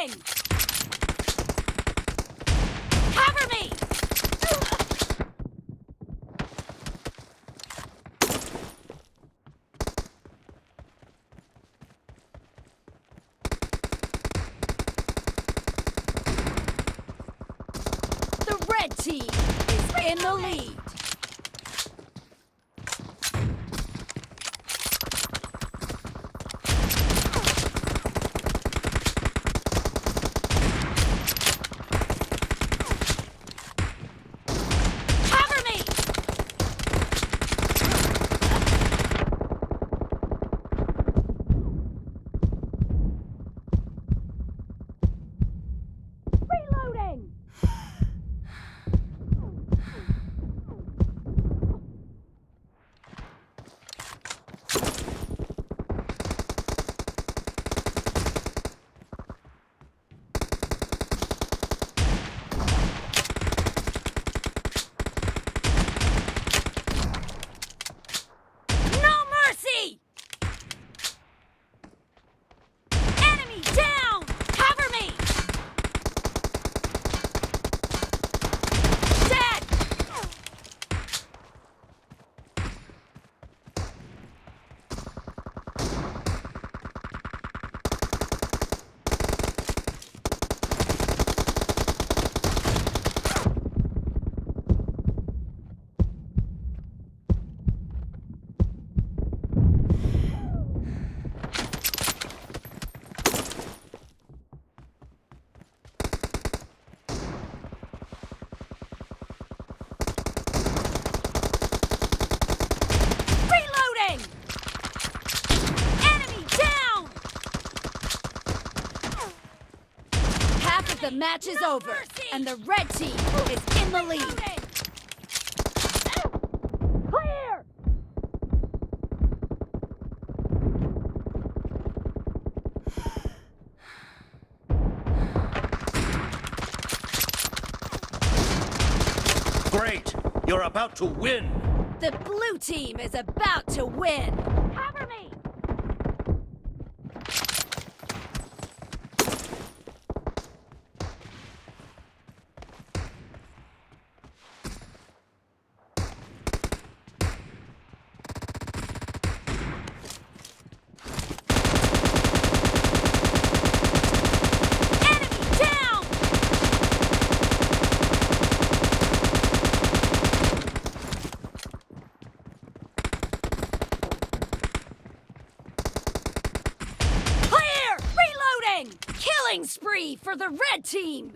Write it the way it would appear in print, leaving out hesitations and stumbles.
Reloading! Cover me! The red team is in the lead. Cover me! Reloading! No mercy! Enemy down! Cover me! Dead! Reloading! Enemy down! Half of the match is over, and the red team is in the lead. Clear! Great! You're about to win! The blue team is about to win. Cover me! Enemy down! Clear! Reloading! Killing spree for the red team!